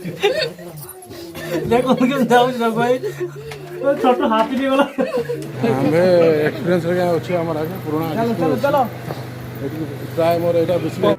देखो केम जाऊ जग भाई छोट हाथी नहीं गला हमें एक्सपीरियंस रे अछि हमर आगे पुराना चलो चलो प्राय मोर एटा बेसी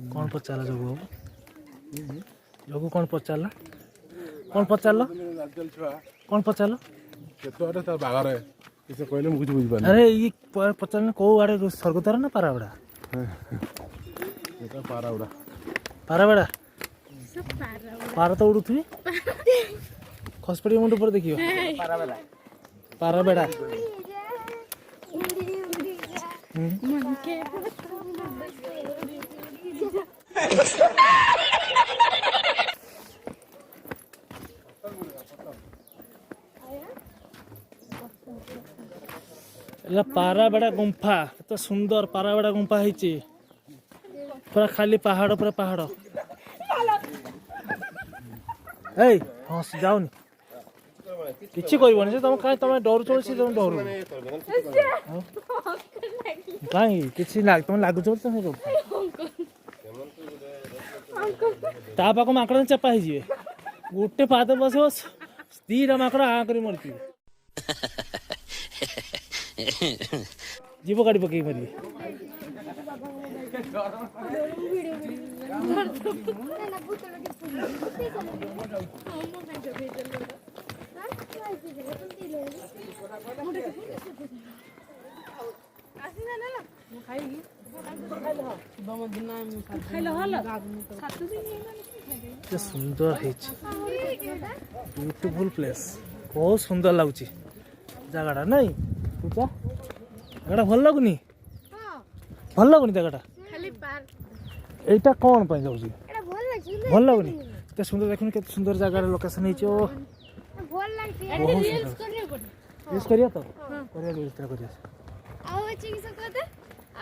कौन पचाला जगू जगू कौन पचाला कौन पचाल कौन पचाल केतोरे त बागर किसे कहले मु कुछ बुझ पानी अरे ये पचाल को आड़े स्वर्गद्वार ना पाराबड़ा एटा पाराउडा पाराबड़ा पारा तो उड़ुथी खसपड़ी मुंड पर देखियो पाराबड़ा पाराबड़ा पाराबड़ा गुंफा तो सुंदर पाराबड़ा गुंफा है पूरा खाली पहाड़ पूरा पहाड़ ए हस जाओनी किछि कहबोनी जे तुम काई तुम डर चोलसी तुम डर काई किछि लाग तुम लागु चोल तुम रो ता पाको माकड़ चपा ही जिवे गोटे पाद बसो स्थिर माकड़ आ करी मरती जीव गाड़ी पकई मरी सुंदर ब्यूटीफुल प्लेस बहुत सुंदर लगुच जगह नहीं पूजा जगह भल लगुनि भल लगुनि जगह एटा कौन पे जाउची भल लगुनि ते सुंदर देखुन के सुंदर जगह लोकेशन है ओ भल लागती है रील्स करने को रील्स करिया तो करिया रील्स करिया आउ अछि कि सकते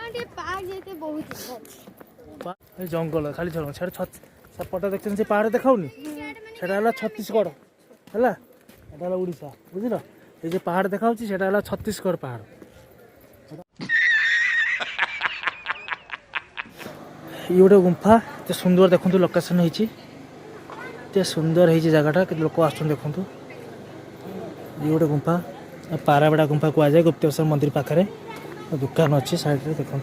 आंटे पार्क जेते बहुत इच्छा ए जंगल खाली जंगल छड़ छत सपटा देखछन से पहाड़ देखाउनी सेटा हला छत्तीसगढ़ हला एटा हला उड़ीसा बुझिलो ए जे पहाड़ देखाउची सेटा हला छत्तीसगढ़ पहाड़ ये गोटे गुंफा ते सुंदर देखु लोकेशन है सुंदर है जगह कि लोक आस देखु ये गोटे गुंफा पाराबड़ा गुंफा कह जाए गुप्तेश्वर मंदिर पाखे दुकान अच्छी साइड रे देखु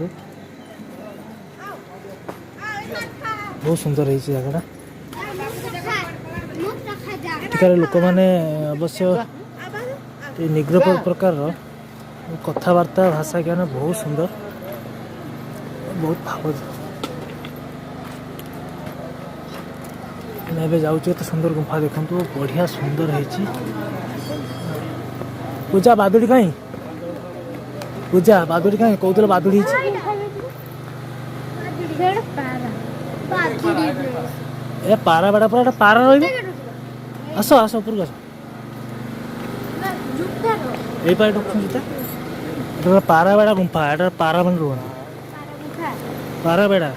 बहुत सुंदर है जगह लोक मैंने अवश्य निग्र प्रकार कथबार्ता भाषा ज्ञान बहुत सुंदर बहुत भाव मैं जाऊँ तो सुंदर गुंफा देखु बढ़िया सुंदर है पूजा बादुड़ी कहीं पूजा बादुड़ी कहीं कौन बादुड़ी ए पारा बड़ा पूरा पारा रही आस आस ऊपर आस ये पारा पारा बेड़ा गुंफा एटा पारा बन रुआ पारा बेड़ा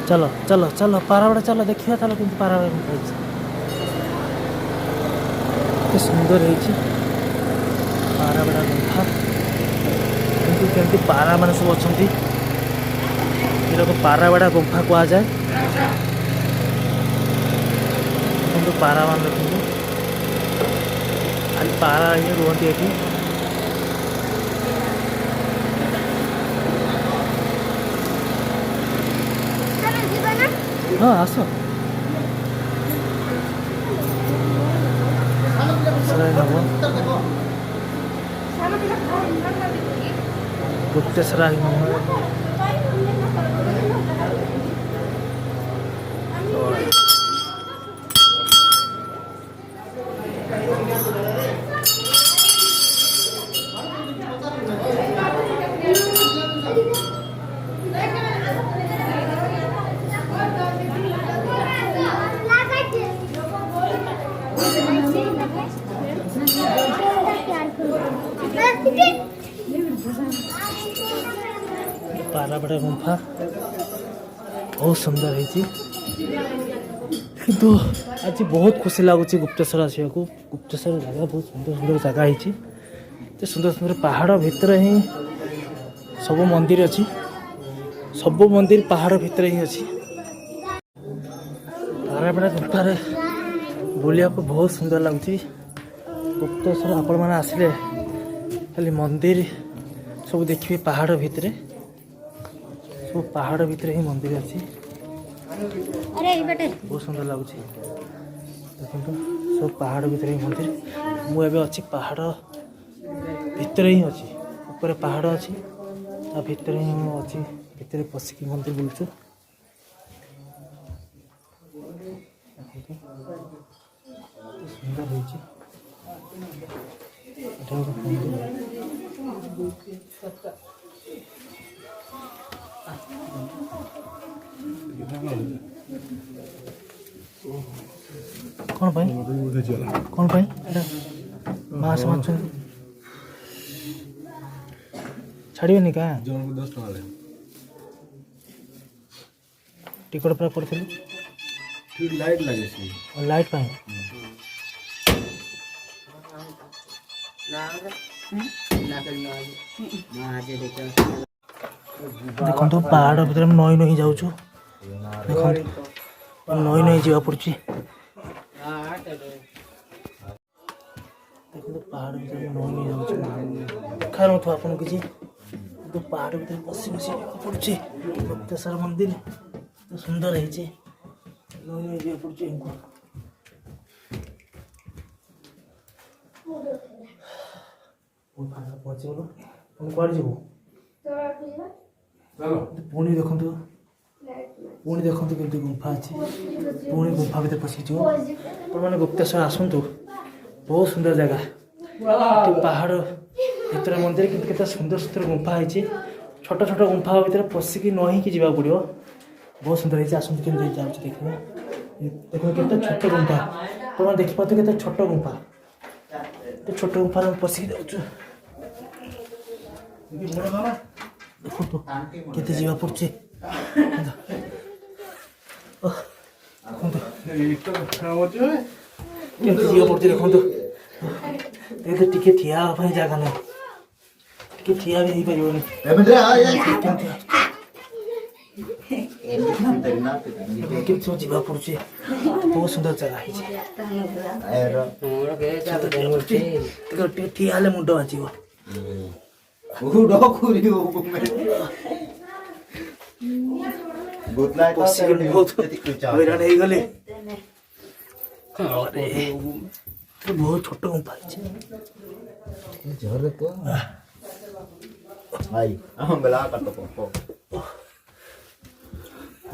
चलो चलो चलो पाराबड़ा चलो देखिए चलो कि पाराबड़ा गुंफा सुंदर है पाराबड़ा गुंफा किंतु पारा मान सब अच्छा पाराबड़ा गुंफा कह जाए देखो पारा मान देखो खाली पारा ही रुहती ये हाँ आस गुप्तेश्वर पाराबड़ा गुंफा बहुत सुंदर है किंतु आज बहुत खुशी लगुच गुप्तेश्वर आसवा को। गुप्तेश्वर जगह बहुत सुंदर सुंदर जगह है सुंदर सुंदर पहाड़ भितर ही सब मंदिर अच्छी सब मंदिर पहाड़ भितर ही अच्छी। पाराबड़ा गुंफार बुलिया को बहुत सुंदर लगुच। गुप्तेश्वर आपण मैंने आसिले खाली मंदिर सब देखिए पहाड़ भितर सब पहाड़ भितर ही मंदिर अच्छी बहुत सुंदर लगुच। देखो सब पहाड़ भितर ही मंदिर मुझे अच्छी पहाड़ भितर ही अच्छी ऊपर पहाड़ अच्छी ता भितर ही अच्छी भितर पशिकी मंदिर बुलूँ। सुंदर होइछि एटा एक कौन भाई कौन भाई मास माछ छाड़िबेनि का जन को 10 टका ले टिकट पूरा पड़थिलु फिर लाइट लगे सी और लाइट पाए देखो तो पहाड़ भीतर नई नई जाऊँ देखो नई नई जा पड़ी देखो पहाड़ भीतर नई नई जाऊँ देखा नु आपन किसी तो पहाड़ भीतर बसी बसी पड़ी गुप्तेश्वर मंदिर तो सुंदर है नई नई जा पड़ी पहुँच गलु कड़े जीव पुणी देखु पुणी देखु कि गुंफा अच्छी पुणी गुंफा भीतर पशिजी मैंने गुप्तेश्वर आसतु बहुत सुंदर जगह पहाड़ भीतर मंदिर कि सुंदर सुंदर गुंफा है छोट छोट गुंफा भीतर पशिकी नहींक जा पड़ो बहुत सुंदर है आसतु के जाऊँ देखिए देखो केते छोट गुंफा तुम देखिपा तो केते छोट गुंफा छोट गुंफा पशिकी जाऊँ देखो तो केते जीवा पड़ছে केते जीवा पड़ছে देखो तो देखो टिके ठिया भाई जागा ना टिके ठिया भी नहीं परियोनी केते सो जीवा पड़ছে बहुत सुंदर जगह है देखो टिके ठिया ले मुंडो आजीव हईराण हो गले बहुत छोट गुंफा झरे तो भाई हम बेला काट पपो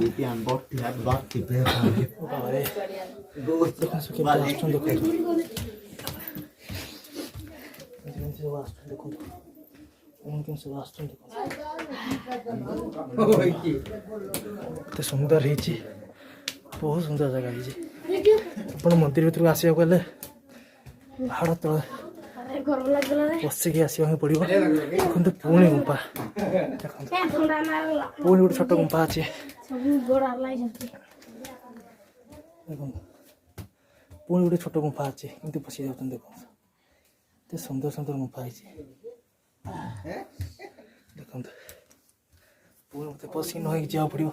ये हम बहुत याद बात की पे अरे बहुत सुखे वास्तु देखो देखो उनके वास्तु देखो तो सुंदर है बहुत सुंदर जगह है अपन मंदिर भीतर आसवा गले पहाड़ तले बसिकी आसवा पड़ो देखते पुणी गुंफा पुणी गोटे छोट गुंफा अच्छे पुणी गोटे छोट गुंफा अच्छे कि पशि जाऊँ देखो सुंदर सुंदर गुंफा है देखो पुणी मत पशिकी नहींक जा पड़ो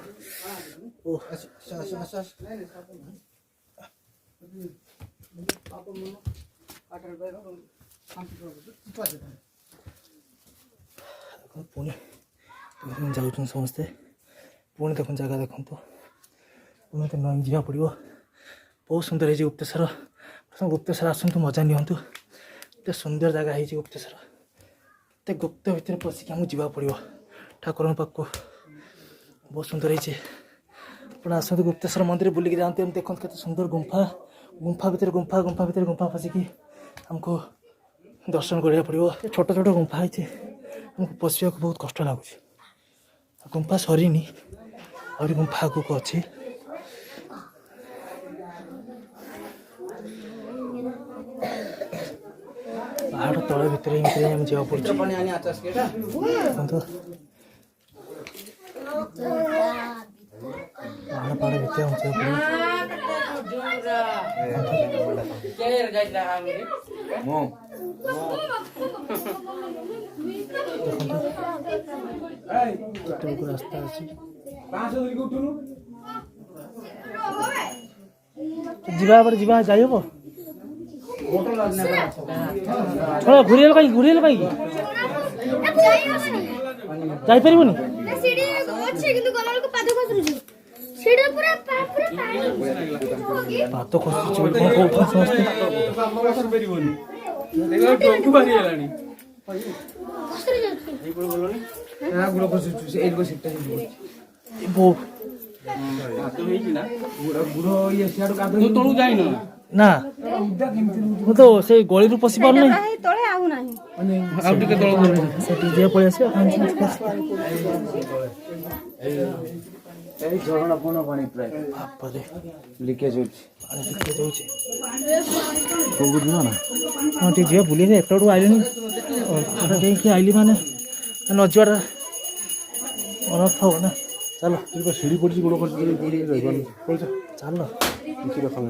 पुणी जाऊँ समस्ते पुणी देख जगह देखु पुणी तो नई जा पड़ो बहुत सुंदर है गुप्तेश्वर गुप्तेश्वर आसतु मजा नियंतु एत सुंदर जगह है गुप्तेश्वर एत गुप्त भितर पशिकी आमको जावा पड़ो ठाकुर पाक बहुत सुंदर है आसतु गुप्तेश्वर मंदिर बुलिकी जाते देखते केते सुंदर गुंफा गुंफा भितर गुंफा गुंफा भितर गुंफा पशिकी हमको दर्शन करा पड़ो छोट छोट गुंफा है हमको पशिया को बहुत कष्ट लगुच गुंफा सरीनी और गुंफा आगक अच्छी ପାହାଡ଼ ତଳେ ଭିତରେ ଆମେ ଯିବାକୁ ପଡ଼ୁଛି। ଦେଖନ୍ତୁ ପାହାଡ଼ ଭିତରେ ଆମେ ଯିବାକୁ ପଡ଼ିବ। ଦେଖନ୍ତୁ ରାସ୍ତା ଅଛି। ଯିବା ପରେ ଯିବା ଯାଇ ହବ? ଘୁରିଗଲ କାହିଁକି ଯାଇପାରିବନି? ପାଦ ଖସୁଛି ବୋଲି କଣ କହୁଛନ୍ତି ନା ମୁଁ ତ ସେଇ ଗଳିରୁ ପଶି ପାରୁନି। ସେଠି ଯିଏ ପଳେଇ ଆସିବ। ବାପରେ ଲିକେଜ ହଉଛି। ହଁ ଟିକେ ଯିବା ବୁଲି। ଏତେ ବଡ଼କୁ ଆଇଲିଣି, ଦେଇକି ଆଇଲି ମାନେ ନ ଯିବାଟା ଅନର୍ଥ ହବ ନା। ଚାଲ ସିঁଢି ପଡ଼ିଛି, ଗୋଡ଼ ଖସି ଚାଲ। କିଛି ରଖାନି,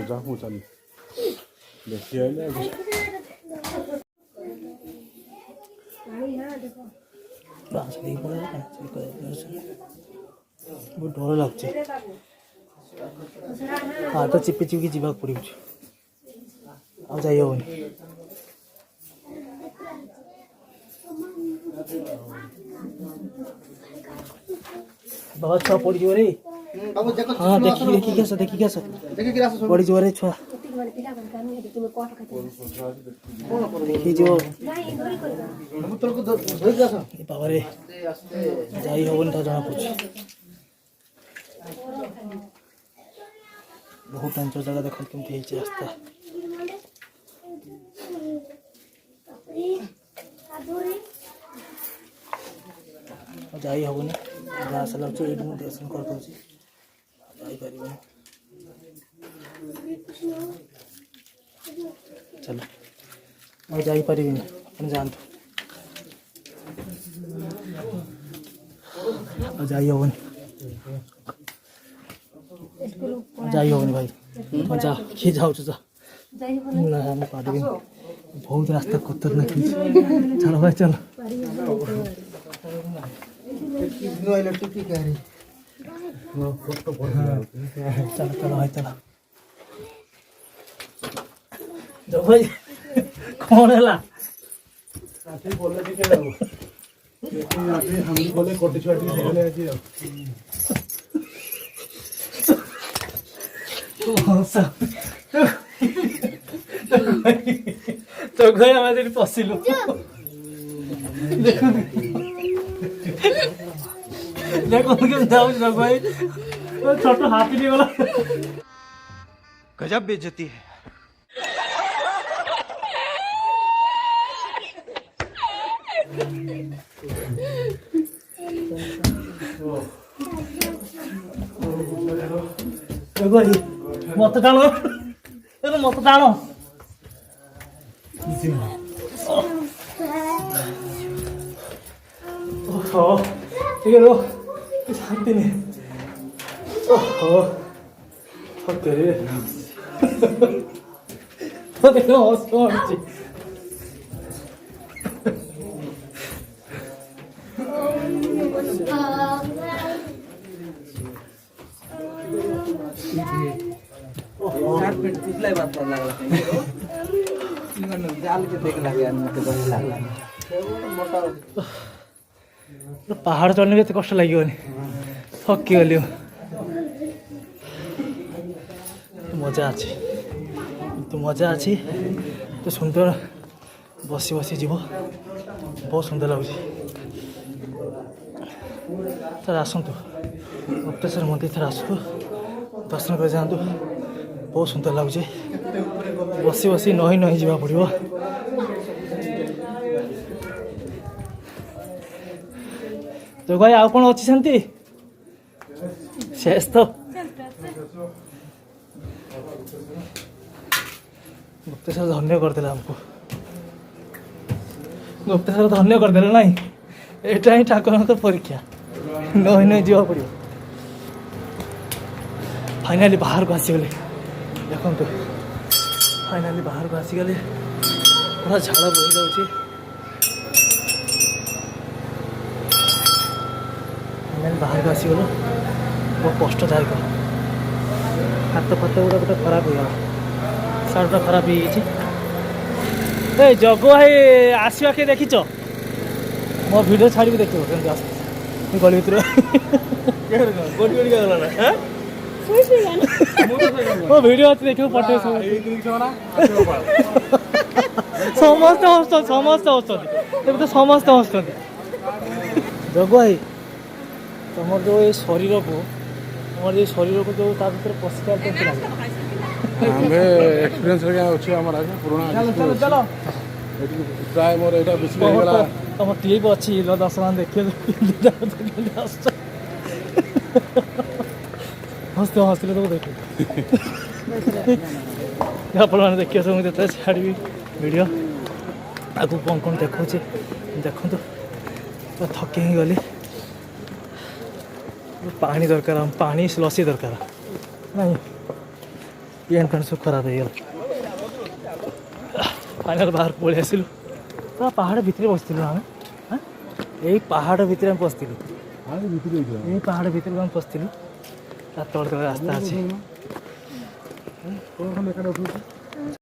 ଯା ମୁଁ ଚାଲି ଦେଖି ଆଇଲେ ବହୁତ ଡର ଲାଗୁଛି। ହାତ ଚିପି ଚିପିକି ଯିବାକୁ ପଡ଼ିବ, ଆଉ ଯାଇ ହବନି। ବାବା ଛୁଆ ପଡ଼ିଯିବ ରେ। ହଁ ଦେଖିକି ଆସ ପଡ଼ିଯିବ ରେ ଛୁଆ। ଦେଖିଯିବ ବାବାରେ, ଯାଇ ହବନି ତା ଜଣା ପଡୁଛି। ବହୁତ ଅଞ୍ଚଳ ଜାଗା ଦେଖ କେମିତି ହେଇଛି ରାସ୍ତା। ଯାଇ ହବନି, ଯାହା ଆଶା ଲାଗୁଛି ଏଇଠି ମୁଁ ଦର୍ଶନ କରିଦେଉଛି, ଯାଇପାରିବନି। ଚାଲ, ଆଉ ଯାଇପାରିବିନି, ଆପଣ ଯାଆନ୍ତୁ। ଆଉ ଯାଇ ହବନି, ଭାଇ। ଯା, କିଏ ଯାଉଛୁ ଯା। ନା ମୁଁ ପାରିବିନି, ବହୁତ ରାସ୍ତା ଖତରନାକ ହେଇଛି। ଚାଲ ଭାଇ ଚାଲ। ଚାଲ ଭାଇ ଚାଲ। ଭାଇ କଣ ହେଲା? ଭାଇ ଆମେ ସେଠି ପଶିଲୁ। ଦେଖନ୍ତୁ କେମିତି ଯାଉଛି ଭାଇ, ଛୋଟ ହାତୀ ଟିକେ ଗଲା। गजब बेइज्जती है। ମତେ ଟାଣ, ମତେ ଟାଣ। ଟିକେ ରୁହ, ଶାନ୍ତିନି। ହସୁଛି। ପାହାଡ଼ ଚଢ଼ିଲେ ଏତେ କଷ୍ଟ ଲାଗିବନି, ଥକିଗଲି। ମଜା ଅଛି, କିନ୍ତୁ ମଜା ଅଛି ଏତେ ସୁନ୍ଦର। ବସି ବସି ଯିବ, ବହୁତ ସୁନ୍ଦର ଲାଗୁଛି। ଥରେ ଆସନ୍ତୁ, ଗୁପ୍ତେଶ୍ୱର ମନ୍ଦିର ଥରେ ଆସନ୍ତୁ, ଦର୍ଶନ କରି ଯାଆନ୍ତୁ। ବହୁତ ସୁନ୍ଦର ଲାଗୁଛି। ବସି ବସି ନଇଁ ନଇଁ ଯିବାକୁ ପଡ଼ିବ। ତ ଭାଇ ଆଉ କ'ଣ ଅଛି ସେମିତି? ଶେଷ ତ। ଗୁପ୍ତେଶ୍ୱର ଧନ୍ୟ କରିଦେଲା ଆମକୁ। ଗୁପ୍ତେଶ୍ୱର ଧନ୍ୟ କରିଦେଲେ ନାଇଁ ଏଇଟା ହିଁ ଠାକୁରଙ୍କ ପରୀକ୍ଷା ନଇ ନଇ ଯିବାକୁ ପଡ଼ିବ ଫାଇନାଲି ବାହାରକୁ ଆସିଗଲେ ଦେଖନ୍ତୁ ଫାଇନାଲି ବାହାରକୁ ଆସିଗଲେ ପୁରା ଝାଳ ବୋହିଯାଉଛି ଫାଇନାଲି ବାହାରକୁ ଆସିଗଲୁ ବହୁତ କଷ୍ଟଦାୟକ ହାତ ଫାତ ଗୁଡ଼ା ଗୋଟେ ଖରାପ ହେଇଗଲା ସାର୍ଟଟା ଖରାପ ହେଇଯାଇଛି ଏ ଜଗୁ ଭାଇ ଆସିବା କିଏ ଦେଖିଛ ମୋ ଭିଡ଼ିଓ ଛାଡ଼ିବି ଦେଖିବ କେମିତି ଆସୁଛି ଗଳି ଭିତରେ ଗଲା ନା ମୋ ଭିଡ଼ିଓ ଅଛି ଦେଖିବୁ ପଠେଇ ସମସ୍ତେ ହସୁଛନ୍ତି ଏବେ ତ ସମସ୍ତେ ହସୁଛନ୍ତି ଜଗୁ ଭାଇ ତମର ଯେଉଁ ଏଇ ଶରୀରକୁ ତମର ଏଇ ଶରୀରକୁ ଯେଉଁ ତା ଭିତରେ ପଶିବା କେମିତି ଲାଗେ आम्भे एक्सपीरियंस रे अछि हमर आगे पुराना चलो प्राय मोर एटा बेसी गला तम क्लिप अच्छी लो 10 मान देखिए हंसते हंसते तो देखो आप देखिए सब मुझे छाड़ी वीडियो आगु कौन कौन देखो देखो तो थके ही गली पानी दरकार पानी लसी दरकार नहीं पेन पेन सब खराब हो गया फाइनल बाहर पलि आसिलु तो पहाड़ भितर बसलु आम यही पहाड़ भितर आम पशलु यही पहाड़ भितर आम पशलु तले तले रास्ता अच्छे